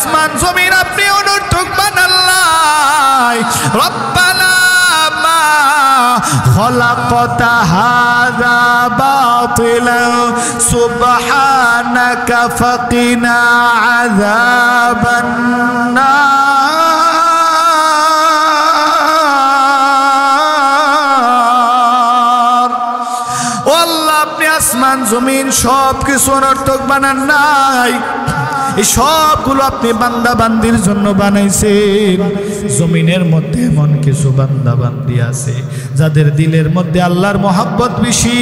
আসমান জমিন আপনি অনর্থক বানাল্লাই। রব্বানা মা খলাকতা হাযা বাতিলা সুবহানাকা ফাকিনা আযাবান নার। ও আল্লাহ, আপনি আসমান জমিন সব কিছু অনর্থক বানান নাই, এই সবগুলো আপনি বান্দা বান্দির জন্য বানাইছেন। জমিনের মধ্যে এমন কিছু বান্দা বান্দি আছে যাদের দিলের মধ্যে আল্লাহর মহব্বত বেশি,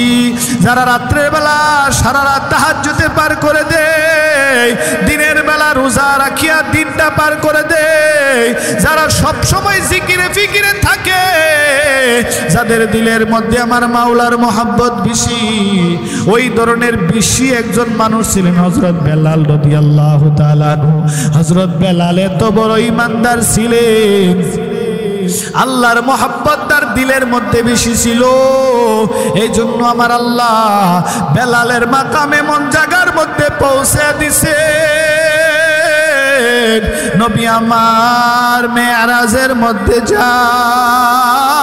যারা রাত্রের বেলা সারা রাত তাহাজ্জুদে পার করে দেয়, দিনের বেলা রোজা রাখিয়া দিনটা পার করে দেয়, যারা সব সময় জিকিরে ফিকিরে থাকে, যাদের দিলের মধ্যে আমার মাওলার মহব্বত বেশি। ওই ধরনের বেশি একজন মানুষ ছিলেন হযরত বেলাল রাদিয়াল্লাহু তাআলা আনহু। হযরত বেলাল এত বড় ঈমানদার ছিলেন, আল্লাহর মহব্বত তার দিলের মধ্যে বেশি ছিল। এই জন্য আমার আল্লাহ বেলালের মাকাম এমন জায়গার মধ্যে পৌঁছে দিছে, নবী আমার মেরাজের মধ্যে যায়,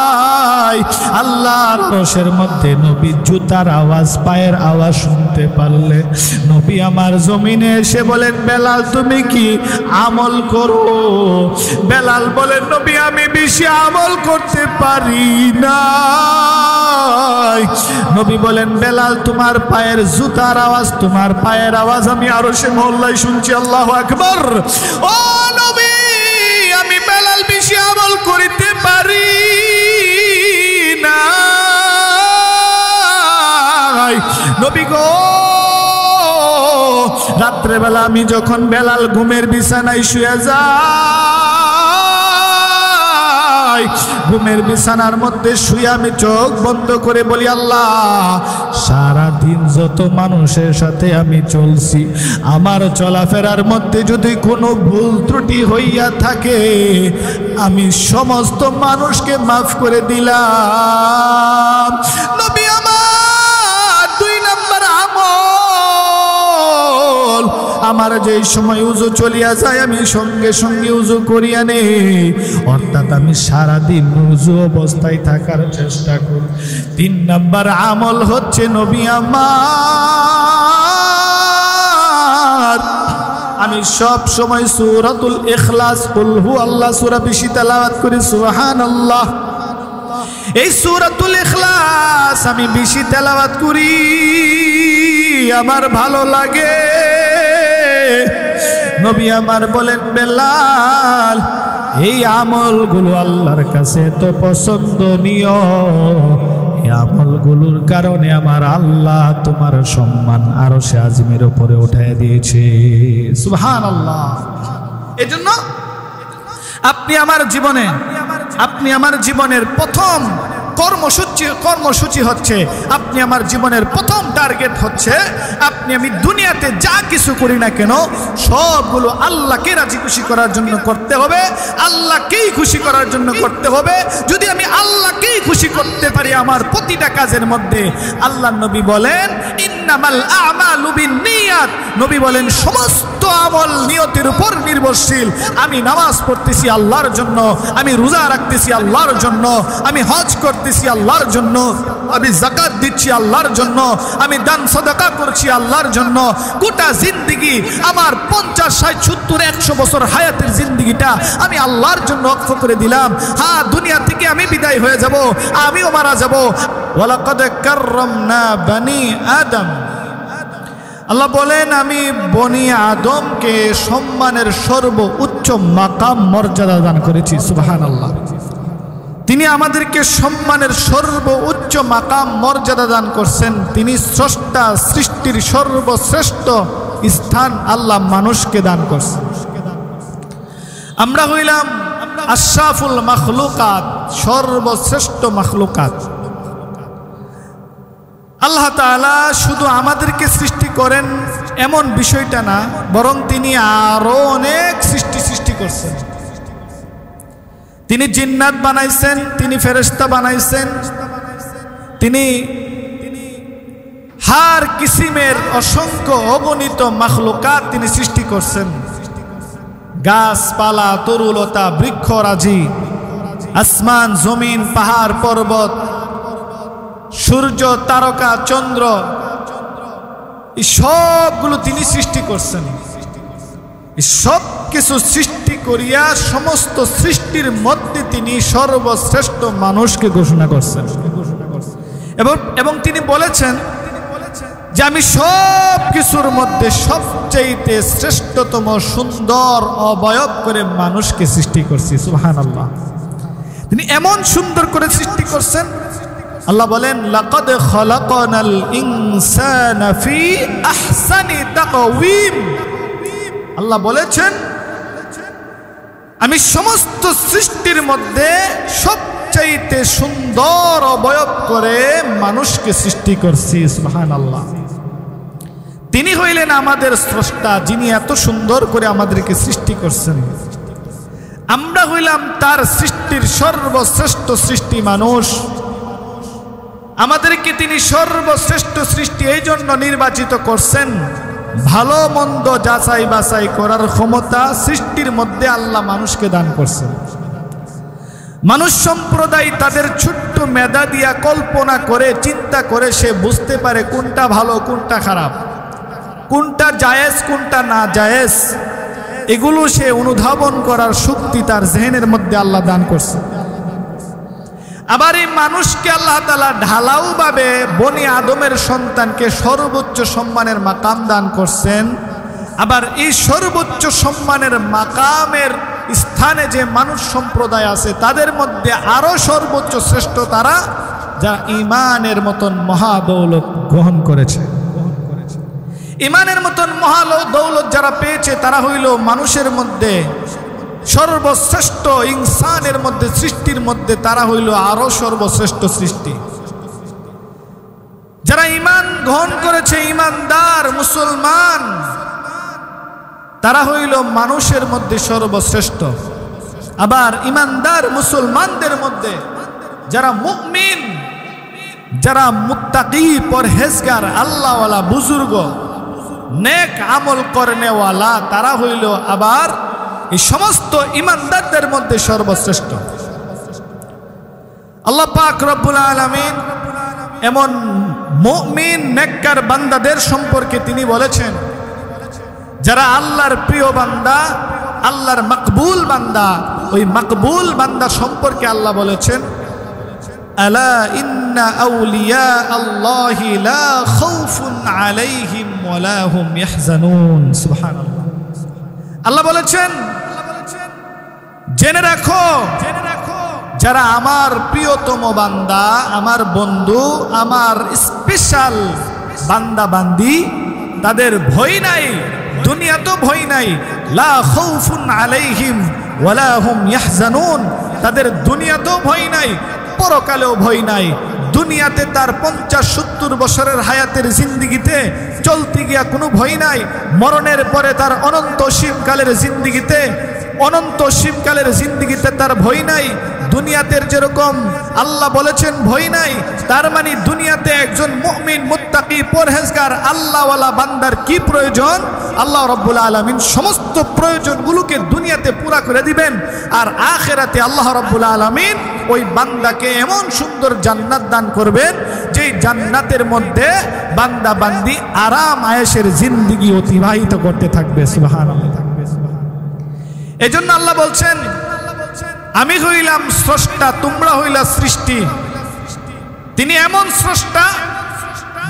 আল্লাহর আরশের মধ্যে নবীর জুতার আওয়াজ, পায়ের আওয়াজ শুনতে পারলে নবী আমার জমিনে এসে বলেন, বেলাল তুমি কি আমল করো? বেলাল বলেন, নবী আমি বেশি আমল করতে পারি না। নবী বলেন, বেলাল তোমার পায়ের জুতার আওয়াজ, তোমার পায়ের আওয়াজ আমি আরশে মহল্লায় শুনছি। আল্লাহু আকবার। ও নবী, আমি বেলাল বেশি আমল করিতে পারি না। নবী গো, রাত্রেবেলা আমি যখন বেলাল ঘুমের বিছানায় শুয়ে যাই, ঘুমের বিছানার মধ্যে শুয়ে আমি চোখ বন্ধ করে বলি, আল্লাহ সারা দিন যত মানুষের সাথে আমি চলছি, আমার চলাফেরার মধ্যে যদি কোনো ভুল ত্রুটি হইয়া থাকে, আমি সমস্ত মানুষকে মাফ করে দিলাম। নবী আমার 2 নাম্বার আমল, আমার যেই সময় উজু চলিয়া যায় আমি সঙ্গে সঙ্গে উজু করিয়া নেই, অর্থাৎ আমি সারাদিন উজু অবস্থায় থাকার চেষ্টা করি। 3 নাম্বার আমল হচ্ছে নবী আমার, আমি সব সময় সূরাতুল ইখলাস, কুল হু আল্লাহ সূরা বেশি তেলাওয়াত করি। সুবহানাল্লাহ। এই সূরাতুল ইখলাস আমি বেশি তেলাওয়াত করি, আমার ভালো লাগে। নবী আমার বলেন, বেলাল এই আমলগুলো আল্লাহর কাছে তো পছন্দনীয়, এই আমলগুলোর কারণে আমার আল্লাহ তোমার সম্মান আরশে আজিমের উপরে উঠায় দিয়েছে। সুবহানাল্লাহ। এজন্য আপনি আমার জীবনের প্রথম কর্মসূচি হচ্ছে, আপনি আমার জীবনের প্রথম টার্গেট হচ্ছে, আমি দুনিয়াতে যা কিছু করি না কেন সবগুলো আল্লাহকে রাজি খুশি করার জন্য করতে হবে, আল্লাহকেই খুশি করার জন্য করতে হবে। যদি আমি আল্লাহকেই খুশি করতে পারি আমার প্রতিটা কাজের মধ্যে, আল্লাহর নবী বলেন, ইন্নামাল আমালু বিন্নিয়াত, নবী বলেন সমস্ত আমল নিয়তের উপর নির্ভরশীল। আমি নামাজ পড়তেছি আল্লাহর জন্য, আমি রোজা রাখতেছি আল্লাহর জন্য, আমি হজ করতেছি আল্লাহর জন্য, আমি যাকাত দিচ্ছি আল্লাহর জন্য, আমি দান সাদাকা করছি আল্লাহর জন্য। গোটা জিন্দেগি আমার 50, 60, 70, 100 বছর হায়াতের জিন্দেগিটা আমি আল্লাহর জন্য ওয়াকফ করে দিলাম। হ্যাঁ, দুনিয়া থেকে আমি বিদায় হয়ে যাব, আমিও মারা যাব। ওয়ালাকাদ কাররামনা বনি আদম, আল্লাহ বলেন আমি বনি আদমকে সম্মানের সর্বোচ্চ মাকাম মর্যাদা দান করেছি। সুবহানাল্লাহ। তিনি আমাদেরকে সম্মানের সর্বোচ্চ মাকাম মর্যাদা দান করছেন। তিনি স্রষ্টা, সৃষ্টির সর্বশ্রেষ্ঠ স্থান আল্লাহ মানুষকে দান করছেন। আমরা হইলাম আশরাফুল মাখলুকাত, সর্বশ্রেষ্ঠ মাখলুকাত। আল্লাহ তাআলা শুধু আমাদেরকে সৃষ্টি করেন এমন বিষয়টা না, বরং তিনি আরো অনেক সৃষ্টি করছেন। তিনি জিন্নাত বানাইছেন, তিনি ফেরেশতা বানাইছেন, তিনি হার কিসিমের অসংখ্য অগণিত মাখলুকাত তিনি সৃষ্টি করছেন। গাছপালা, তরুলতা, বৃক্ষরাজি, আসমান, জমিন, পাহাড়, পর্বত, সূর্য, তারকা, চন্দ্র, এই সবগুলো তিনি সৃষ্টি করছেন। এই সব কিছু সৃষ্টি করিয়া সমস্ত সৃষ্টির মধ্যে তিনি সর্বশ্রেষ্ঠ মানুষকে ঘোষণা করছেন এবং তিনি বলেছেন যে আমি সব কিছুর মধ্যে সবচেয়ে শ্রেষ্ঠতম সুন্দর অবয়ব করে মানুষকে সৃষ্টি করছি। সুবহানাল্লাহ। তিনি এমন সুন্দর করে সৃষ্টি করছেন, আল্লাহ বলেন লাকাদ খালাকনাল ইনসানা ফি আহসানি তাকওয়িম। আল্লাহ বলেছেন আমি সমস্ত সৃষ্টির মধ্যে সবচাইতে সুন্দর অবয়ব করে মানুষকে সৃষ্টি করছি। সুবহানাল্লাহ। তিনি হইলেন আমাদের স্রষ্টা, যিনি এত সুন্দর করে আমাদেরকে সৃষ্টি করছেন। আমরা হইলাম তার সৃষ্টির সর্বশ্রেষ্ঠ সৃষ্টি মানুষ। আমাদেরকে তিনি সর্বশ্রেষ্ঠ সৃষ্টি এই জন্য নির্বাচিত করছেন, ভালো মন্দ যাচাই বাছাই করার ক্ষমতা সৃষ্টির মধ্যে আল্লাহ মানুষকে দান করছেন। মানুষ সম্প্রদায় তাদের ছোট্ট মেধা দিয়া কল্পনা করে চিন্তা করে সে বুঝতে পারে কোনটা ভালো কোনটা খারাপ, কোনটা জায়েজ কোনটা না জায়েজ, এগুলো সে অনুধাবন করার শক্তি তার জেহেনের মধ্যে আল্লাহ দান করছে। আবার এই মানুষকে আল্লাহ তাআলা ঢালাও ভাবে বনি আদমের সন্তানকে সর্বোচ্চ সম্মানের মাকাম দান করছেন। আবার এই সর্বোচ্চ সম্মানের মাকামের স্থানে যে মানুষ সম্প্রদায় আছে তাদের মধ্যে আরো সর্বোচ্চ শ্রেষ্ঠ তারা, যা ঈমানের মতন মহাদৌলত গ্রহণ করেছে। ঈমানের মতন মহাদৌলত যারা পেয়েছে তারা হইল মানুষের মধ্যে সর্বশ্রেষ্ঠ, ইনসানের মধ্যে সৃষ্টির মধ্যে তারা হইল আরো সর্বশ্রেষ্ঠ সৃষ্টি। যারা ঈমান গ্রহণ করেছে, ঈমানদার মুসলমান, তারা হইল মানুষের মধ্যে সর্বশ্রেষ্ঠ। আবার ঈমানদার মুসলমানদের মধ্যে যারা মুমিন, যারা মুত্তাকি, পরহেজগার, আল্লাহওয়ালা, বুজুর্গ, নেক আমল করনেওয়ালা, তারা হইল আবার এই সমস্ত ঈমানদারদের মধ্যে সর্বশ্রেষ্ঠ। আল্লাহ পাক রব্বুল আলামিন এমন মুমিন নেককার বান্দাদের সম্পর্কে তিনি বলেছেন, যারা আল্লাহর প্রিয় বান্দা, আল্লাহর মকবুল বান্দা, ওই মকবুল বান্দা সম্পর্কে আল্লাহ বলেছেন আলা ইন্না আউলিয়া আল্লাহি লা খাউফুন আলাইহিম ওয়া লা হুম ইয়াহজানুন। সুবহানাল্লাহ। আল্লাহ বলেছেন জেনে রাখো, যারা আমার প্রিয়তম বান্দা, আমার বন্ধু, আমার স্পেশাল বান্দা বান্দি, তাদের ভয় নাই, দুনিয়াতেও ভয় নাই। লা খাউফুন আলাইহিম ওয়া লা হুম ইয়াহজানুন। তাদের দুনিয়াতেও ভয় নাই, পরকালেও ভয় নাই। দুনিয়াতে তার 50-70 বছরের হায়াতের জিন্দিগিতে চলতে গিয়া কোনো ভয় নাই। মরণের পরে তার অনন্ত সীমকালের জিন্দিগিতে, অনন্ত সীমকালের জিন্দিগিতে তার ভয় নাই। দুনিয়াতে যেরকম আল্লাহ বলেছেন ভয় নাই, তার মানে দুনিয়াতে একজন মুমিন, মুত্তাকি, পরহেজগার, আল্লাহওয়ালা বান্দার কি প্রয়োজন? আল্লাহ রাব্বুল আলামিন সমস্ত প্রয়োজনগুলোকে দুনিয়াতে পুরা করে দিবেন। আর আখিরাতে আল্লাহ রাব্বুল আলামিন ওই বান্দাকে এমন সুন্দর জান্নাত দান করবেন, যেই জান্নাতের মধ্যে বান্দা বান্দি আরাম আয়েশের জিন্দেগি অতিবাহিত করতে থাকবে। সুবহানাল্লাহ। এজন্য আল্লাহ বলছেন আমি হইলাম স্রষ্টা, তোমরা হইলা সৃষ্টি। তিনি এমন স্রষ্টা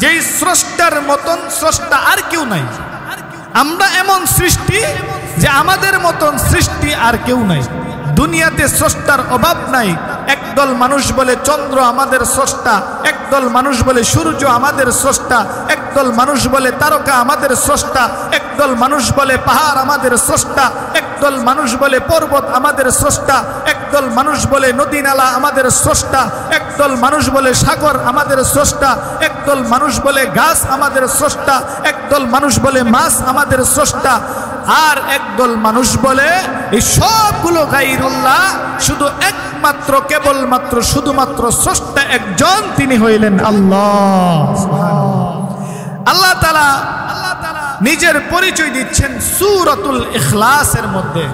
যেই স্রষ্টার মতন স্রষ্টা আর কেউ নাই। আমরা এমন সৃষ্টি যে আমাদের মতন সৃষ্টি আর কেউ নাই। দুনিয়াতে স্রষ্টার অভাব নাই। একদল মানুষ বলে চন্দ্র আমাদের স্রষ্টা, একদল মানুষ বলে সূর্য আমাদের স্রষ্টা, একদল মানুষ বলে তারকা আমাদের স্রষ্টা, একদল মানুষ বলে পাহাড় আমাদের স্রষ্টা, একদল মানুষ বলে পর্বত আমাদের স্রষ্টা, একদল মানুষ বলে নদী নালা আমাদের স্রষ্টা, একদল মানুষ বলে সাগর আমাদের স্রষ্টা, একদল মানুষ বলে গাছ আমাদের স্রষ্টা, একদল মানুষ বলে মাছ আমাদের স্রষ্টা, আর একদল মানুষ বলে এই সবগুলো গায়রুল্লাহ। শুধু একমাত্র কেবলমাত্র শুধুমাত্র স্রষ্টা একজন, তিনি হইলেন আল্লাহ। আল্লাহ তাআলা নিজের পরিচয় দিচ্ছেন সূরাতুল ইখলাসের মধ্যে।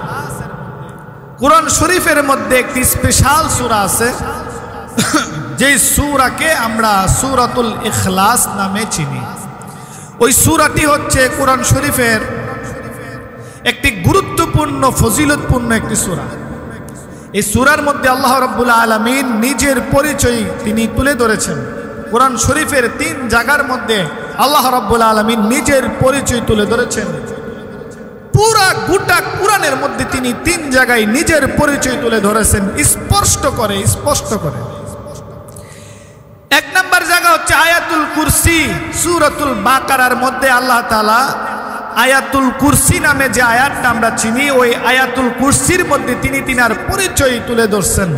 কুরআন শরীফের মধ্যে একটি স্পেশাল সূরা আছে, যেই সূরাকে আমরা সূরাতুল ইখলাস নামে চিনি। ওই সূরাটি হচ্ছে কুরআন শরীফের একটি গুরুত্বপূর্ণ ফজিলতপূর্ণ একটি সূরা। এই সূরার মধ্যে আল্লাহ রাব্বুল আলামিন নিজের পরিচয় তিনি তুলে ধরেছেন। কুরআন শরীফের 3 জায়গার মধ্যে আল্লাহ রাব্বুল আলামিন নিজের পরিচয় তুলে ধরেছেন। পুরা গোটা কুরআনের মধ্যে তিনি 3 জায়গায় নিজের পরিচয় তুলে ধরেছেন, স্পষ্ট করে। 1 নম্বর জায়গা হচ্ছে আয়াতুল কুরসি। সূরাতুল বাকারার মধ্যে আল্লাহ তাআলা আয়াতুল কুরসি নামে যে আয়াতটা আমরা চিনি, ওই আয়াতুল কুরসির মধ্যে তিনি তিনার পরিচয় তুলে ধরছেন।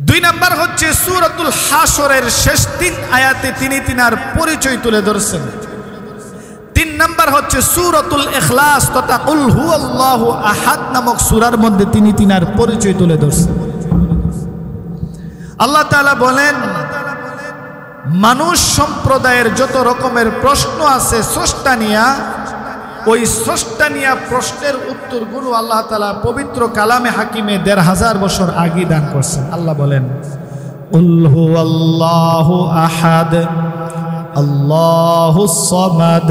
2 নম্বর হচ্ছে সূরাতুল হাশরের শেষ 3 আয়াতে তিনি তিনার পরিচয় তুলে ধরছেন। 3 নম্বর হচ্ছে সূরাতুল ইখলাস তথা কুল হুয়াল্লাহু আহাদ নামক সূরার মধ্যে তিনি তিনার পরিচয় তুলে ধরছেন। আল্লাহ তাআলা বলেন, মানুষ সম্প্রদায়ের যত রকমের প্রশ্ন আছে স্রষ্টা নিয়া, ওই স্রষ্টা নিয়া প্রশ্নের উত্তরগুলো আল্লাহ তাআলা পবিত্র কালামে হাকিমে ১৫০০ বছর আগে দান করছেন। আল্লাহ বলেন, কুল হুয়াল্লাহু আহাদ আল্লাহুস সামাদ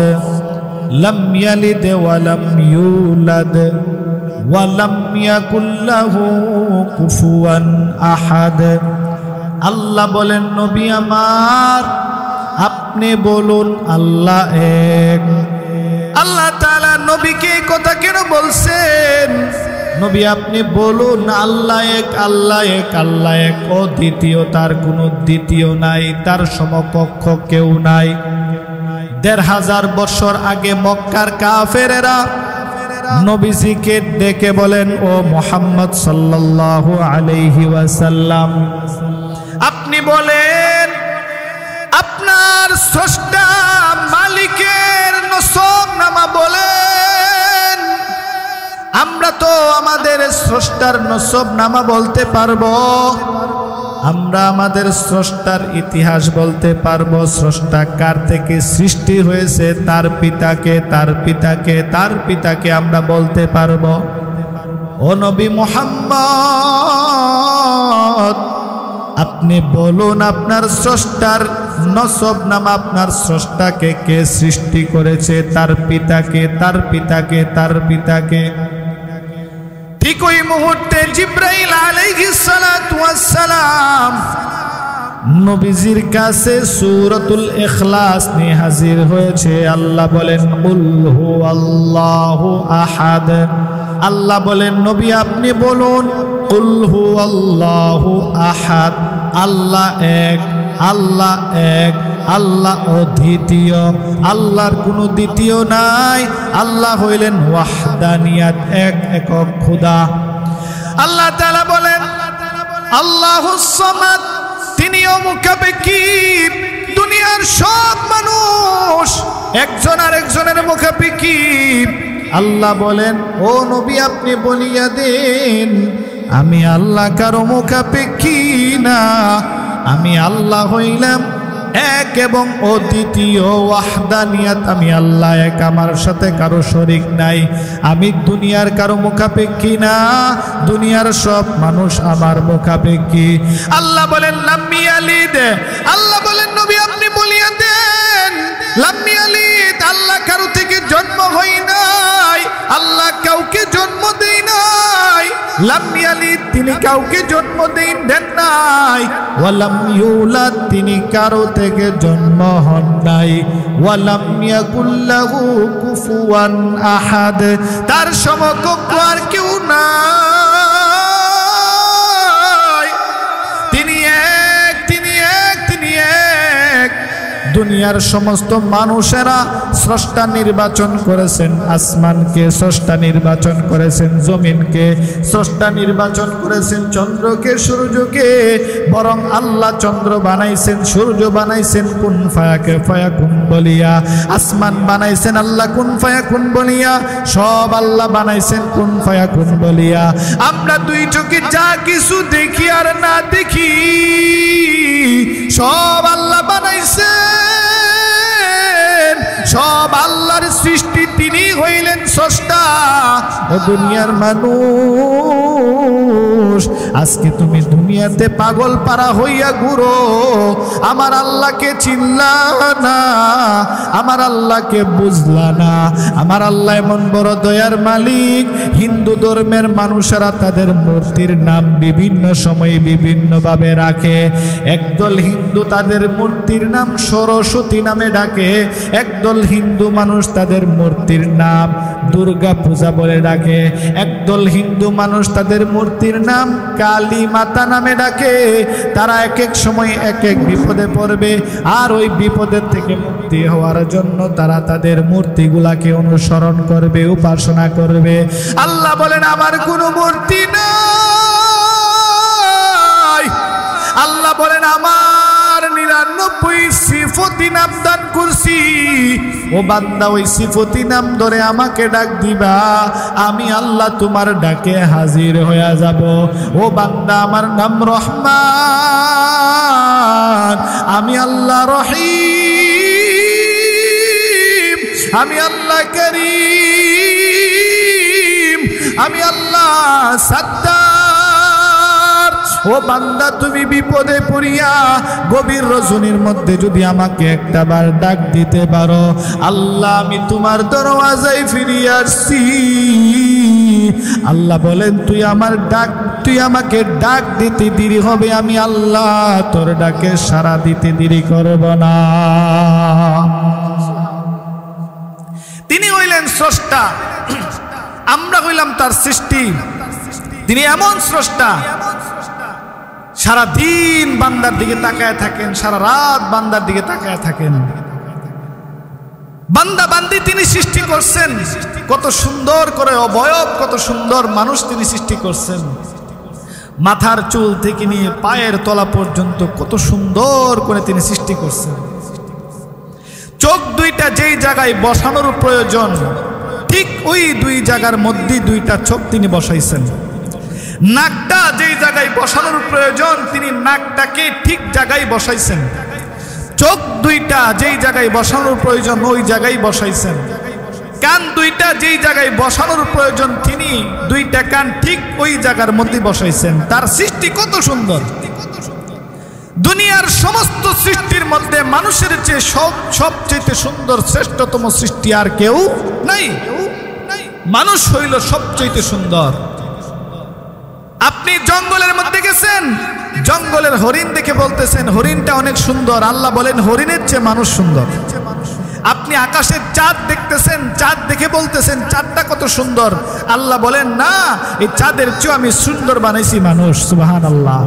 লাম ইয়ালিদ ওয়া লাম ইউলাদ ওয়া লাম ইয়াকুল লাহু কুফুয়ান আহাদ। আল্লাহ বলেন, নবী আমার আপনি বলুন আল্লাহ এক। আল্লাহ তাআলা নবীকে এই কথা কেন বলছেন? নবী আপনি বলুন আল্লাহ এক, আল্লাহ এক, আল্লাহ এক, ও দ্বিতীয়, তার কোনো দ্বিতীয় নাই, তার সমকক্ষ কেউ নাই। ১৫০০ বছর আগে মক্কার কাফেরেরা নবীজিকে ডেকে বলেন, ও মুহাম্মদ সাল্লাল্লাহু আলাইহি ওয়াসাল্লাম, আপনি বলেন আপনার স্রষ্টা মালিকের নসবনামা বলেন। আমরা তো আমাদের স্রষ্টার নসবনামা বলতে পারবো, আমরা আমাদের স্রষ্টার ইতিহাস বলতে পারবো। স্রষ্টা কার থেকে সৃষ্টি হয়েছে, তার পিতাকে, তার পিতাকে, তার পিতাকে আমরা বলতে পারবো। ও নবী মুহাম্মদ আপনি বলুন আপনার স্রষ্টার নসবনামা, আপনার স্রষ্টাকে কে সৃষ্টি করেছে, তার পিতাকে, তার পিতাকে, তার পিতাকে। ঠিক ওই মুহূর্তে জিবরাইল আলাইহিস সালাতু ওয়াস সালাম নবীজির কাছে সূরাতুল ইখলাস নিয়ে হাজির হয়েছে। আল্লাহ বলেন, কুল হুয়াল্লাহু আহাদ। আল্লাহ বলেন, নবী আপনি বলুন কুল হুয়াল্লাহু আহাদ, আল্লাহ এক, আল্লাহ এক, আল্লাহ অদ্বিতীয়, আল্লাহর কোনো দ্বিতীয় নাই। আল্লাহ হইলেন ওয়াহদানিয়াত, এক একক খোদা। আল্লাহ তাআলা বলেন আল্লাহুস সামাদ, তিনিও মুখাপেক্ষী। দুনিয়ার সব মানুষ একজন আরেকজনের মুখাপেক্ষী। আল্লাহ বলেন, ও নবী আপনি বলিয়া দেন আমি আল্লাহ কারো মুখাপেক্ষী না, আমি আল্লাহ হইলাম এক এবং অদ্বিতীয়, ওয়াহদানিয়াত, আমি আল্লাহ এক, আমার সাথে কারো শরীক নাই। আমি দুনিয়ার কারো মুখাপেক্ষী না, দুনিয়ার সব মানুষ আমার মুখাপেক্ষী। আল্লাহ বলেন লাম ইয়ালিদ, আল্লাহ বলেন নবী আপনি বলিয়া দেন লাম ইয়ালিদ, আল্লাহ কারো থেকে জন্ম হয় নাই, আল্লাহ কাউকে জন্ম দেয় নাই। লাম ইয়ালিদ, তিনি কাউকে জন্ম দেন নাই। ওয়ালাম ইউলাদ, তিনি কারো থেকে জন্ম হন নাই। ওয়ালাম ইয়াকুল লাহু কুফুয়ান আহাদ, তার সমকক্ষ আর কেউ নাই। তিনি এক, তিনি এক, তিনি এক। দুনিয়ার সমস্ত মানুষেরা স্রষ্টা নির্বাচন করেছেন, আসমানকে স্রষ্টা নির্বাচন করেছেন, জমিনকে স্রষ্টা নির্বাচন করেছেন, চন্দ্রকে, সূর্যকে। বরং আল্লাহ চন্দ্র বানাইছেন, সূর্য বানাইছেন কুন ফায়াকুন বলিয়া, আসমান বানাইছেন আল্লাহ কুন ফায়াকুন বলিয়া, সব আল্লাহ বানাইছেন কুন ফায়াকুন বলিয়া। আমরা দুই চোখে যা কিছু দেখি আর না দেখি সব আল্লাহ বানাইছেন, ও দুনিয়ার মানুষ, আজকে তুমি দুনিয়াতে পাগল পারা হইয়া ঘুরো, আমার আল্লাহকে চিনলা না, আমার আল্লাহকে বুঝলা না। আমার আল্লাহ এমন বড় দয়ার মালিক, হিন্দু ধর্মের মানুষেরা তাদের মূর্তির নাম বিভিন্ন সময়ে বিভিন্নভাবে রাখে। একদল হিন্দু তাদের মূর্তির নাম সরস্বতী নামে ডাকে, একদল হিন্দু মানুষ তাদের মূর্তির নাম দুর্গা পূজা বলে ডাকে, একদল হিন্দু মানুষ তাদের মূর্তির নাম কালী মাতা নামে ডাকে। তারা এক এক সময় এক এক বিপদে পড়বে, আর ওই বিপদের থেকে মুক্তি হওয়ার জন্য তারা তাদের মূর্তিগুলাকে অনুসরণ করবে, উপাসনা করবে। আল্লাহ বলেন আমার কোনো মূর্তি নাই। আল্লাহ বলেন আমার 99 সিফতি নাম দান করছি। ও বান্দা, ওই সিফতি নাম ধরে আমাকে ডাক দিবা, আমি আল্লাহ তোমার ডাকে হাজির হয়ে যাব। ও বান্দা, আমার নাম রহমান, আমি আল্লাহ রহিম, আমি আল্লাহ করিম, আমি আল্লাহ সাত্তার। ও বান্দা, তুমি বিপদে পড়িয়া গভীর রজনীর মধ্যে যদি আমাকে একটা বার ডাক দিতে পারো, আল্লাহ আমি তোমার দরওয়াজায় ফিরিয়ে আসছি। আল্লাহ বলেন তুই আমাকে ডাক দিতে দেরি হবে, আমি আল্লাহ তোর ডাকে সাড়া দিতে দেরি করব না। তিনি হইলেন স্রষ্টা, আমরা হইলাম তার সৃষ্টি। তিনি এমন স্রষ্টা, সারা দিন বান্দার দিকে তাকায় থাকেন, সারা রাত বান্দার দিকে তাকায় থাকেন। বান্দা বান্দি তিনি সৃষ্টি করছেন, কত সুন্দর করে অবয়ব, কত সুন্দর মানুষ তিনি সৃষ্টি করছেন। মাথার চুল থেকে নিয়ে পায়ের তলা পর্যন্ত কত সুন্দর করে তিনি সৃষ্টি করছেন। চোখ দুইটা যেই জায়গায় বসানোর প্রয়োজন, ঠিক ওই দুই জায়গার মধ্যে দুইটা চোখ তিনি বসাইছেন। নাকটা যেই জায়গায় বসানোর প্রয়োজন, তিনি নাকটাকে ঠিক জায়গায় বসাইছেন। চোখ দুইটা যেই জায়গায় বসানোর প্রয়োজন, ওই জায়গায় বসাইছেন। কান দুইটা যেই জায়গায় বসানোর প্রয়োজন, তিনি দুইটা কান ঠিক ওই জায়গার মধ্যে বসাইছেন। তার সৃষ্টি কত সুন্দর। দুনিয়ার সমস্ত সৃষ্টির মধ্যে মানুষের চেয়ে সবচেয়ে সুন্দর শ্রেষ্ঠতম সৃষ্টি আর কেউ নাই। মানুষ হইল সবচেয়ে সুন্দর। আপনি জঙ্গলের মধ্যে গেছেন, জঙ্গলের হরিণ দেখে বলতেছেন হরিণটা অনেক সুন্দর, আল্লাহ বলেন হরিণের চেয়ে মানুষ সুন্দর। আপনি আকাশের চাঁদ দেখতেছেন, চাঁদ দেখে বলতেছেন চাঁদটা কত সুন্দর, আল্লাহ বলেন না, এই চাঁদের চেয়ে আমি সুন্দর বানাইছি মানুষ। সুবহানাল্লাহ।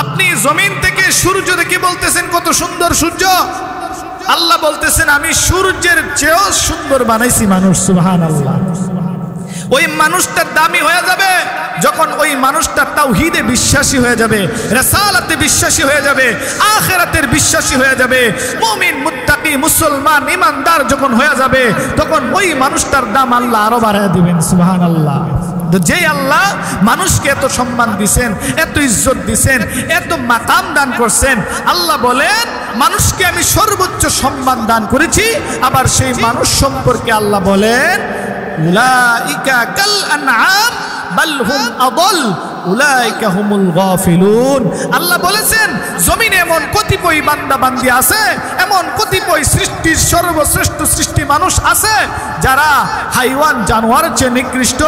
আপনি জমিন থেকে সূর্য দেখে বলতেছেন কত সুন্দর সূর্য, আল্লাহ বলতেছেন আমি সূর্যের চেয়েও সুন্দর বানাইছি মানুষ। সুবহানাল্লাহ। ওই মানুষটার দামি হয়ে যাবে যখন ওই মানুষটা তাওহীদে বিশ্বাসী হয়ে যাবে, রিসালাতে বিশ্বাসী হয়ে যাবে, আখিরাতের বিশ্বাসী হয়ে যাবে, মুমিন মুত্তাকি মুসলমান ইমানদার যখন হয়ে যাবে, তখন ওই মানুষটার দাম আল্লাহ আরো বাড়ায় দিবেন। সুবহানাল্লাহ। যে আল্লাহ মানুষকে এত সম্মান দিছেন, এত ইজ্জত দিছেন, এত মাকাম দান করছেন, আল্লাহ বলেন মানুষকে আমি সর্বোচ্চ সম্মান দান করেছি। আবার সেই মানুষ সম্পর্কে আল্লাহ বলেন উলাইকা কাল আনআম বাল হুম আদল উলাইকা হুমুল গাফিলুন। আল্লাহ বলেছেন জমিনে এমন কতিপয় বান্দা বান্দি আছে, এমন কতিপয় সৃষ্টির সর্বশ্রেষ্ঠ সৃষ্টি মানুষ আছে যারা হাইওয়ান জানোয়ারের চেয়ে নিকৃষ্ট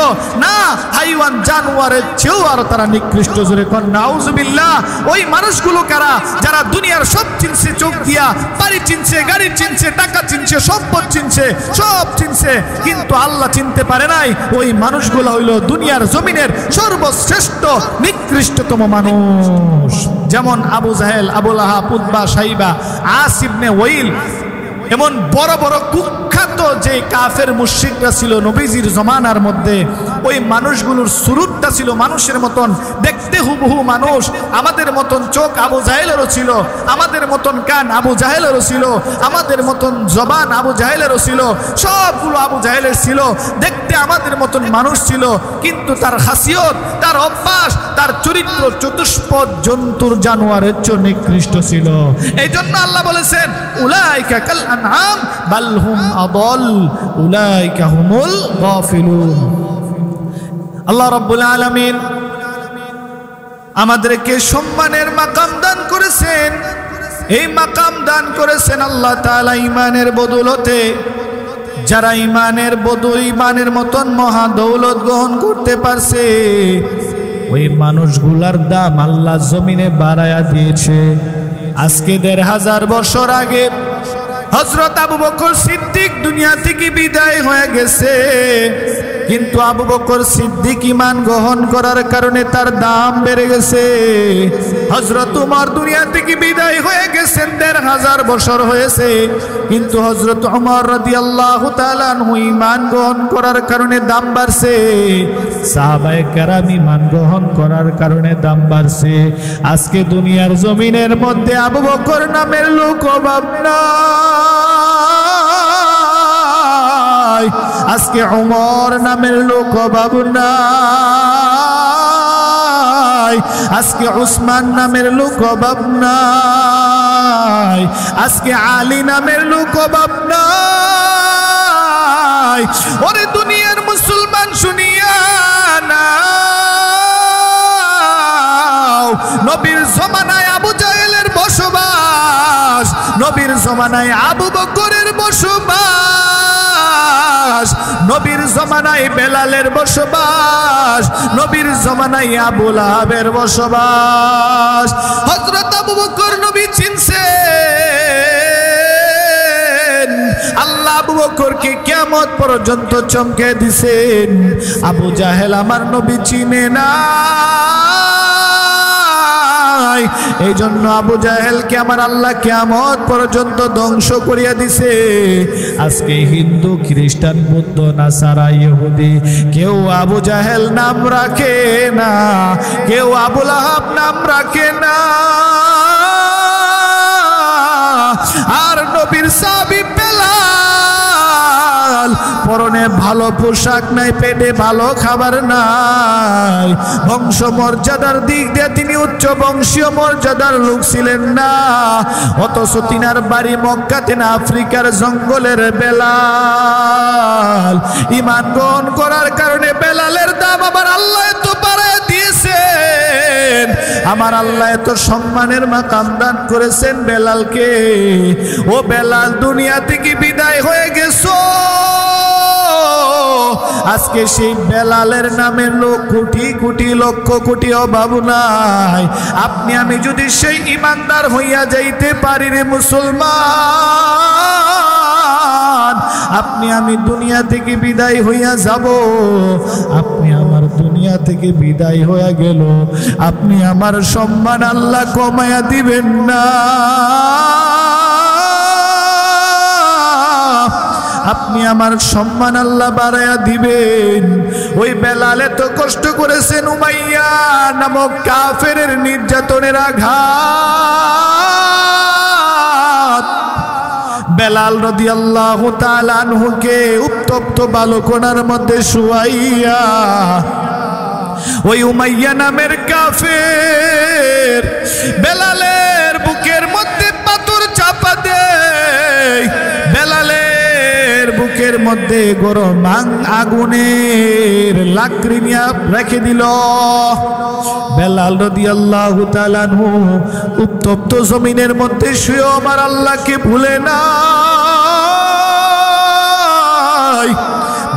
না, হাইওয়ান জানোয়ারের চেয়েও আরো তারা নিকৃষ্ট। জোরে কোন নাউজুবিল্লাহ। ওই মানুষগুলো কারা? যারা দুনিয়ার সব চিনছে, চোখ দিয়া বাড়ি চিনছে, গাড়ি চিনছে, টাকা চিনছে, সম্পদ চিনছে, সব চিনছে, কিন্তু আল্লাহ চিনতে পারে নাই। ওই মানুষগুলো হইল দুনিয়ার জমিনের সর্বশ্রেষ্ঠ নিকৃষ্টতম মানুষ। যেমন আবু জাহেল, আবু লাহাব, উতবা, শাইবা, আস ইবনে ওয়াইল, এমন বড় বড় কুখ্যাত যে কাফের মুশরিকরা ছিল নবীজির জমানার মধ্যে, ওই মানুষগুলোর সুরুতটা ছিল মানুষের মতন দেখতে, হুবহু মানুষ। আমাদের মতন চোখ আবু জাহেলেরও ছিল, আমাদের মতন কান আবু জাহেলেরও ছিল, আমাদের মতন জবান আবু জাহেলেরও ছিল, সবগুলো আবু জাহেলের ছিল। দেখতে আমাদের মতন মানুষ ছিল, কিন্তু তার খাসিয়ত, তার অভ্যাস, তার চরিত্র চতুষ্পদ জন্তুর জানোয়ারের চেয়ে নিকৃষ্ট ছিল। এই জন্য আল্লাহ বলেছেন উলাইকা কাল আনআম বাল হুম আদল উলাইকা হুমুল গাফিলুন। আল্লাহ রাব্বুল আলামিন আমাদেরকে সম্মানের মাকাম দান করেছেন। এই মাকাম দান করেছেন আল্লাহ তাআলা ঈমানের বদৌলতে। যারা ঈমানের মতন মহা দৌলত গ্রহণ করতে পারছে, ওই মানুষগুলার দাম আল্লাহ জমিনে বাড়ায়া দিয়েছে। আজকে ১৫০০ বছর আগে হযরত আবু বকর সিদ্দিক দুনিয়া থেকে বিদায় হয়ে গেছে, কিন্তু আবু বকর সিদ্দিক ঈমান গ্রহণ করার কারণে তার দাম বেড়ে গেছে। হযরত উমর দুনিয়া থেকে বিদায় হয়ে গেছেন, ১৫০০ বছর হয়েছে, কিন্তু হযরত উমর রাদিয়াল্লাহু তাআলা আনহু ঈমান গ্রহণ করার কারণে দাম বাড়ছে। সাহাবায়ে কেরাম ঈমান গ্রহণ করার কারণে দাম বাড়ছে। আজকে দুনিয়ার জমিনের মধ্যে আবু বকর নামের লোক অভাব নাই, আজকে উমর নামের লোক অভাব নাই, আজকে উসমান নামের লোক অভাব নাই, আজকে আলী নামের লোক অভাব নাই। ওরে দুনিয়ার মুসলমান শুনিয়া নাও, নবীর জমানায় আবু জাহেলের বসবাস, নবীর জমানায় আবু বকরের বসবাস, নবীর জমানায় বেলালের বসবাস, নবীর জমানায় আবু লাহাবের বসবাস। হযরত আবু বকর নবী চিনছেন, আল্লাহ আবু বকরকে কিয়ামত পর্যন্ত চমকে দিছেন। আবু জাহেল আমার নবী চিনে না, এই জন্য আবু জাহেলকে আমার আল্লাহ কিয়ামত পর্যন্ত ধ্বংস করিয়া দিছে। আজকে হিন্দু, খ্রিস্টান, বৌদ্ধ, নাসারা, ইহুদি কেউ আবু জাহেল নাম রাখে না, কেউ আবু লাহাব নাম রাখে না। আর নবীর সাহাবী বেলাল, পরনে ভালো পোশাক নাই, পেটে ভালো খাবার নাই, বংশ মর্যাদার দিক দিয়ে তিনি উচ্চ বংশীয় মর্যাদার লোক ছিলেন না, অথচ তিনার বাড়ি মক্কাতে না, আফ্রিকার জঙ্গলের বেলাল। ঈমান গ্রহণ করার কারণে বেলালের দাম আমার আল্লাহ এত বাড়ায় দিয়েছেন, আমার আল্লাহ এত সম্মানের মাকাম দান করেছেন বেলালকে। ও বেলাল, দুনিয়া থেকে বিদায় হয়ে গেছো, আজকে সেই বেলালের নামের লোক কোটি কোটি লক্ষ কোটি অভাব নাই। আপনি আমি যদি সেই ইমানদার হইয়া যাইতে পারি রে মুসলমান, আপনি আমি দুনিয়া থেকে বিদায় হইয়া যাব, আপনি আমার দুনিয়া থেকে বিদায় হইয়া গেল, আপনি আমার সম্মান আল্লাহ কমায়া দিবেন না, আপনি আমার সম্মান আল্লাহ বাড়ায়া দিবেন। ওই বেলাল এত কষ্ট করেছেন উমাইয়া নামক কাফেরের নির্যাতনের আঘাত। বেলাল রাদিয়াল্লাহু তাআলা আনহুকে উত্তপ্ত বালুকণার মধ্যে শুয়াইয়া ওই উমাইয়া নামের কাফের বেলালের বুকের মধ্যে পাথর চাপা দেয়, বেলালের বুকের মধ্যে গরম আগুনের লাকড়ি নিয়ে রেখে দিল। বেলাল রাদিয়াল্লাহু তাআলা আনহু উত্তপ্ত জমিনের মধ্যে শুয়ে আমার আল্লাহকে ভুলে না।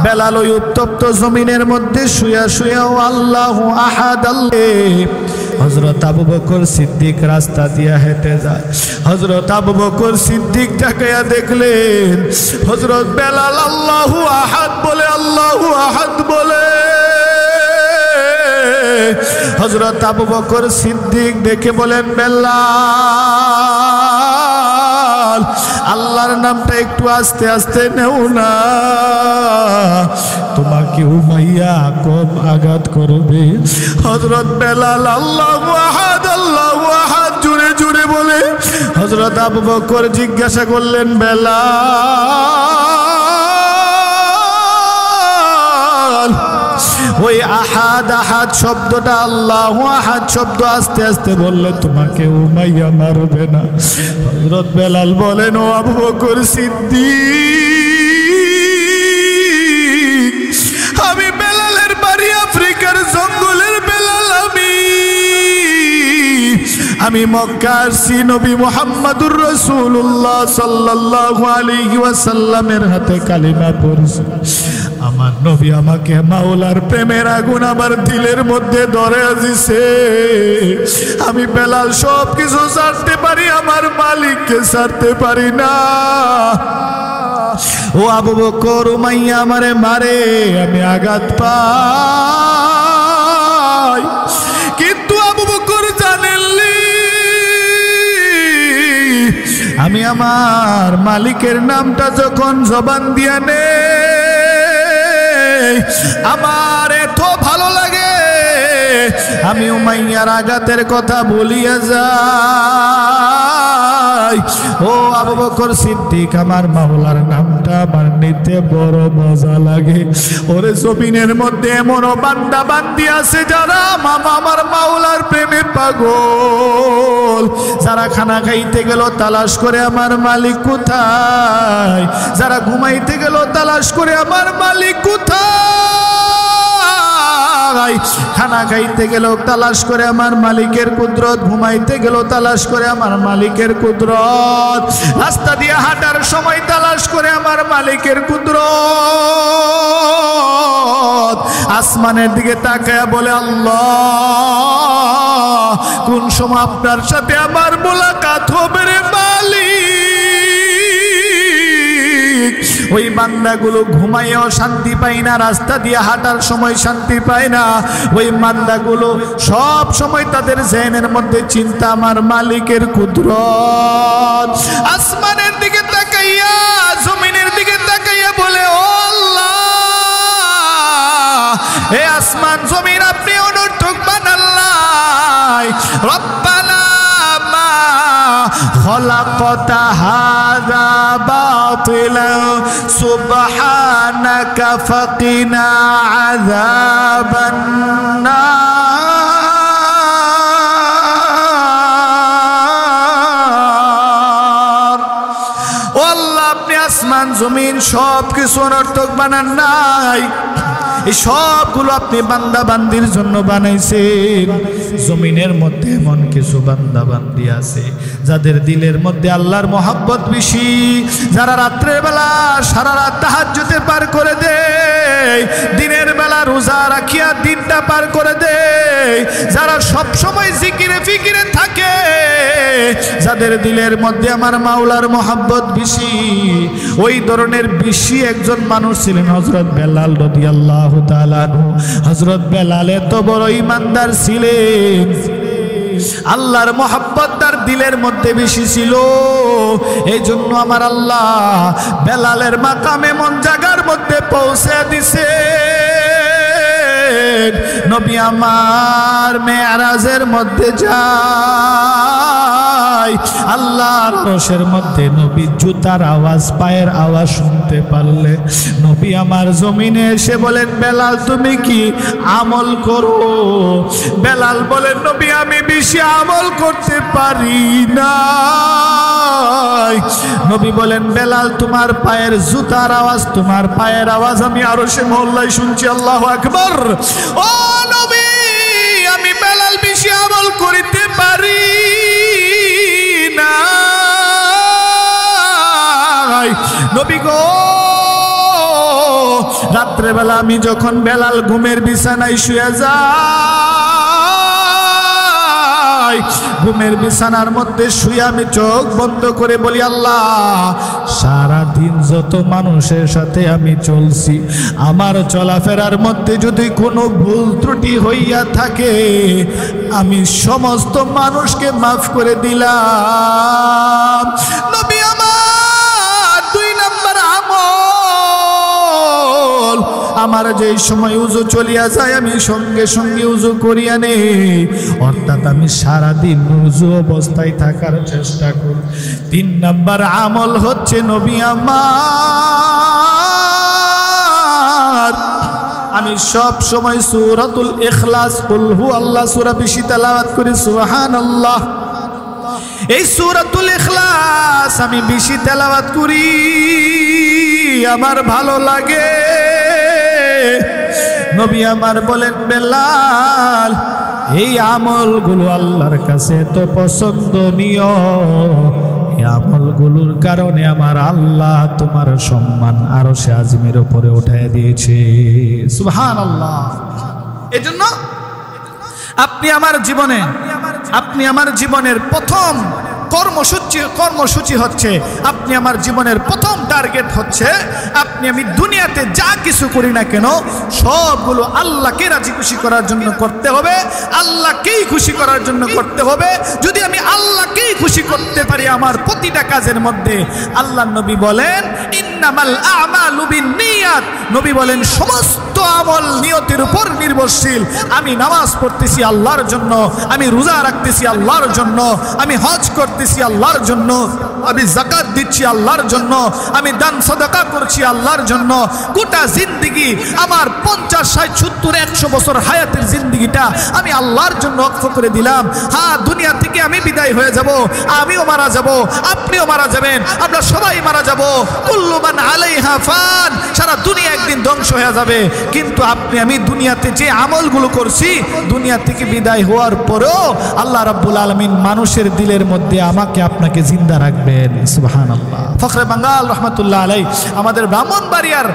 বেলাল ওই উত্তপ্ত জমিনের মধ্যে শুয়া শুয়াও আল্লাহু আহাদ আল্লাহ। হযরত আবু বকর সিদ্দিক রাস্তা দিয়া হেঁটে যায়, হযরত আবু বকর সিদ্দিক তাকায়া দেখলেন হযরত বেলাল আল্লাহু আহাদ বলে, আল্লাহু আহাদ বলে। হযরত আবু বকর সিদ্দিক দেখে বলেন, বেলাল আল্লাহর নামটা একটু আস্তে আস্তে নেও না, তোমাকে উমাইয়া কম আঘাত করবে। হযরত বেলাল আল্লাহু আহাদ জুড়ে জুড়ে বলে। হযরত আবু বকর জিজ্ঞাসা করলেন, বেলাল ওই আহাদ আহাদ শব্দটা, আল্লাহু আহাদ শব্দ আস্তে আস্তে বললে তোমাকে উমাইয়া মারবে না। হযরত বেলাল বলেন, ও আবু বকর সিদ্দিক, আমি বেলালের বাড়ি আফ্রিকা আমি মক্কা আসছি নবী মুহাম্মদুর রাসূলুল্লাহ সাল্লাল্লাহু আলাইহি ওয়াসাল্লামের হাতে কালিমা পড়ছি। আমার নবী আমাকে মাওলার প্রেমের আগুন আমার দিলের মধ্যে ধরে দিছে। আমি বেলাল সব কিছু ছাড়তে পারি, আমার মালিককে ছাড়তে পারি না। ও আবু বকর, উমাইয়া আমারে মারে, আমি আঘাত পাই, কিন্তু আবু বকর জানেননি আমি আমার মালিকের নামটা যখন জবান দিয়া নেই আমার এত ভালো লাগে, আমি উমাইয়ার আঘাতের কথা বলিয়া যাই। ও আবু বকর সিদ্দিক, আমার মাওলার নামটা আমার নিতে বড় মজা লাগে। ওরে জমিনের মধ্যে এমনও বান্দা বান্দি আছে যারা আমার মাওলার প্রেমে পাগল, যারা খানা খাইতে গেল তালাশ করে আমার মালিক কোথায়, যারা ঘুমাইতে গেল তালাশ করে আমার মালিক কোথায়, খানা খাইতে গেল তালাশ করে আমার মালিকের কুদরত, ঘুমাইতে গেল তালাশ করে আমার মালিকের কুদরত, রাস্তা দিয়ে হাঁটার সময় তালাশ করে আমার মালিকের কুদরত। আসমানের দিকে তাকায়া বলে আল্লাহ, কোন সময় আপনার সাথে আমার মোলাকাত হবে রে মালিক। ওই বান্দাগুলো ঘুমাইয়াও শান্তি পায় না, রাস্তা দিয়ে হাঁটার সময় শান্তি পায় না। ওই বান্দাগুলো সব সময় তাদের জেনের মধ্যে চিন্তা আমার মালিকের কুদরত। আসমানের দিকে তাকাইয়া জমিনের দিকে তাকাইয়া বলে ও আল্লাহ, হে আসমান জমিন আপনি অনর্থক বানাল্লাই। রব্বানা মা খলাকতা হাযা বাতিলা সুবহানাকা ফাকিনা আযাবান নার। ও আল্লাহ, আপনি আসমান জমিন সব কিছু অনর্থক বানান নাই, এই সবগুলো আপনি বান্দা বান্দির জন্য বানাইছেন। জমিনের মধ্যে এমন কিছু বান্দা বান্দি আছে যাদের দিলের মধ্যে আল্লাহর মহব্বত বেশি, যারা রাত্রের বেলা সারা রাত তাহাজ্জুদে পার করে দেয়, দিনের বেলা রোজা রাখিয়া দিনটা পার করে দেয়, যারা সব সময় জিকিরে ফিকিরে থাকে, যাদের দিলের মধ্যে আমার মাওলার মহব্বত বেশি। ওই ধরনের বেশি একজন মানুষ ছিলেন হযরত বেলাল রাদিয়াল্লাহু তাআলা আনহু। হযরত বেলাল এত বড় ঈমানদার ছিলেন, আল্লাহর মহব্বত তার দিলের মধ্যে বেশি ছিল। এই জন্য আমার আল্লাহ বেলালের মাকাম এমন জায়গার মধ্যে পৌঁছে দিছে, নবী আমার মেরাজের মধ্যে যায়, আল্লাহর আরশের মধ্যে নবী জুতার আওয়াজ পায়ের আওয়াজ শুনতে পারলে নবী আমার জমিনে এসে বলেন বেলাল তুমি কি আমল করো? বেলাল বলেন নবী আমি বেশি আমল করতে পারি না। নবী বলেন বেলাল তোমার পায়ের জুতার আওয়াজ, তোমার পায়ের আওয়াজ আমি আরশে মহল্লায় শুনছি। আল্লাহু আকবার। ও নবী আমি বেলাল বেশি আমল করিতে পারি না। নবী গো রাত্রেবেলা আমি যখন বেলাল ঘুমের বিছানায় শুয়ে যাই, ঘুমের বিছানার মধ্যে শুয়ে আমি চোখ বন্ধ করে বলি আল্লাহ সারা দিন যত মানুষের সাথে আমি চলছি, আমার চলাফেরার মধ্যে যদি কোনো ভুল ত্রুটি হইয়া থাকে আমি সমস্ত মানুষকে মাফ করে দিলাম। নবী আমার 2 নাম্বার আমল, আমার যেই সময় উজু চলিয়া যায় আমি সঙ্গে সঙ্গে উজু করিয়া নেই, অর্থাৎ আমি সারাদিন উজু অবস্থায় থাকার চেষ্টা করি। 3 নাম্বার আমল হচ্ছে নবী আমার আমি সব সময় সূরাতুল ইখলাস কুল হু আল্লাহ সূরা বেশি তেলাওয়াত করি। সুবহানাল্লাহ। এই সূরাতুল ইখলাস আমি বেশি তেলাওয়াত করি, আমার ভালো লাগে। নবী আমার বলেন বেলাল এই আমলগুলো আল্লাহর কাছে তো পছন্দনীয়, এই আমলগুলোর কারণে আমার আল্লাহ তোমার সম্মান আরশে আজিমের উপরে উঠায় দিয়েছে। সুবহানাল্লাহ। এজন্য আপনি আমার জীবনের প্রথম কর্মসূচি হচ্ছে, আপনি আমার জীবনের প্রথম টার্গেট হচ্ছে, আমি দুনিয়াতে যা কিছু করি না কেন সবগুলো আল্লাহকে রাজি খুশি করার জন্য করতে হবে, আল্লাহকেই খুশি করার জন্য করতে হবে। যদি আমি আল্লাহকেই খুশি করতে পারি আমার প্রতিটা কাজের মধ্যে, আল্লাহর নবী বলেন ইন্নামাল আমালু বিন্নিয়াত, নবী বলেন সমস্ত আমল নিয়তের উপর নির্ভরশীল। আমি নামাজ পড়তেছি আল্লাহর জন্য, আমি রোজা রাখতেছি আল্লাহর জন্য, আমি হজ করতেছি আল্লাহর জন্য, আমি যাকাত দিচ্ছি আল্লাহর জন্য, আমি দান সাদাকা করছি আল্লাহর জন্য। গোটা জিন্দেগি আমার 50, 60, 70, 100 বছর হায়াতের জিন্দেগিটা আমি আল্লাহর জন্য ওয়াকফ করে দিলাম। হ্যাঁ, দুনিয়া থেকে আমি বিদায় হয়ে যাব, আমিও মারা যাব, আপনিও মারা যাবেন, আমরা সবাই মারা যাব। কুল্লু মান আলাইহা ফান, সারা দুনিয়া একদিন ধ্বংস হয়ে যাবে। কিন্তু আমি দুনিয়াতে যে আমলগুলো করছি, দুনিয়া থেকে বিদায় হওয়ার পরেও আল্লাহ রাব্বুল আলামিন মানুষের দিলের মধ্যে আমাকে আপনাকে জিন্দা রাখবেন। সুবহানাল্লাহ। ফখরে বাঙ্গাল রহমাতুল্লাহ আলাইহি আমাদের ব্রাহ্মণবাড়িয়ার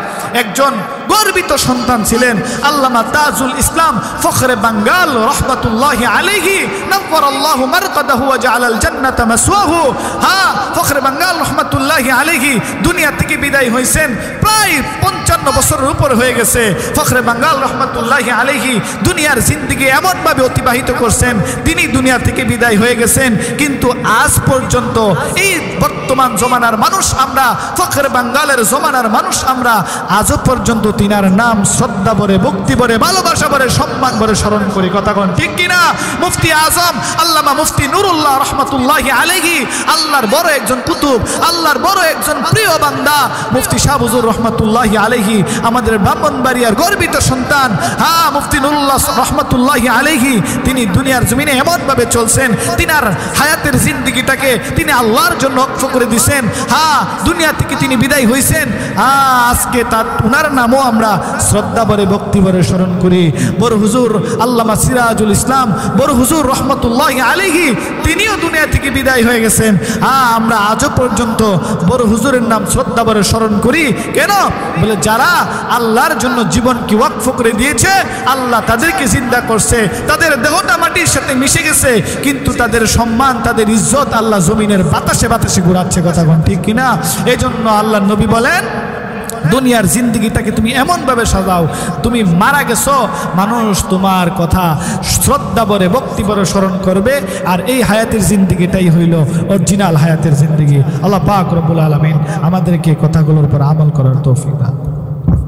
একজন গর্বিত সন্তান ছিলেন আল্লামা তাজুল ইসলাম ফখরে বাঙ্গাল রহমাতুল্লাহি আলাইহি, নওয়ারাল্লাহু মারকাদাহু ওয়া জাআলাল জান্নাতা মাসওয়াহু। হ্যাঁ, ফখরে বাঙ্গাল রহমাতুল্লাহি আলাইহি দুনিয়া থেকে বিদায় হয়েছেন প্রায় 55 বছরের উপর হয়ে গেছে। ফখরে বাঙ্গাল রহমাতুল্লাহি আলাইহি দুনিয়ার জিন্দেগি এমনভাবে অতিবাহিত করছেন, তিনি দুনিয়া থেকে বিদায় হয়ে গেছেন, কিন্তু আজ পর্যন্ত এই বর্তমান জমানার মানুষ আমরা, ফখরে বাঙ্গালের জমানার মানুষ আমরা আজও পর্যন্ত তিনার নাম শ্রদ্ধা ভরে, ভক্তি ভরে, ভালোবাসা ভরে, সম্মান ভরে স্মরণ করি। কথা কোন ঠিক কিনা? মুফতি আজম আল্লামা মুফতি নুরুল্লাহ রহমাতুল্লাহি আলাইহি, আল্লাহর বড় একজন কুতুব, আল্লাহর বড় একজন প্রিয় বান্দা মুফতি শাহ হুজুর রহমাতুল্লাহি আলাইহি, আমাদের ব্রাহ্মণবাড়িয়ার গর্বিত সন্তান। হ্যাঁ, মুফতি নুরুল্লাহ রহমাতুল্লাহি আলাইহি তিনি দুনিয়ার জমিনে এমনভাবে চলছেন, তিনার হায়াতের জিন্দেগিটাকে তিনি আল্লাহর জন্য ওয়াকফ করে দিয়েছেন। হ্যাঁ, দুনিয়া থেকে তিনি বিদায় হয়েছেন। হ্যাঁ, আজকে উনার নামও আমরা শ্রদ্ধা ভরে, ভক্তি ভরে স্মরণ করি। বড় হুজুর আল্লামা সিরাজুল ইসলাম বড় হুজুর রহমাতুল্লাহি আলাইহি তিনিও দুনিয়া থেকে বিদায় হয়ে গেছেন। হ্যাঁ, আমরা আজও পর্যন্ত বড় হুজুরের নাম শ্রদ্ধা ভরে স্মরণ করি। কেন? বলে যারা আল্লাহর জন্য জীবনকে ওয়াকফ করে দিয়েছে, আল্লাহ তাদেরকে জিন্দা করছে, তাদের দেহটা মাটির সাথে মিশে গেছে, কিন্তু তাদের সম্মান, তাদের ইজ্জত আল্লাহ জমিনের বাতাসে বাতাসে ঘুরাচ্ছে। কথা কোন ঠিক কিনা? এই জন্য আল্লাহ নবী বলেন দুনিয়ার জিন্দেগিটাকে তুমি এমনভাবে সাজাও, তুমি মারা গেছো, মানুষ তোমার কথা শ্রদ্ধা ভরে, ভক্তি ভরে স্মরণ করবে। আর এই হায়াতের জিন্দেগিটাই হইল অরিজিনাল হায়াতের জিন্দেগি। আল্লাহ পাক রব্বুল আলামিন আমাদেরকে কথাগুলোর উপর আমল করার তৌফিক দান।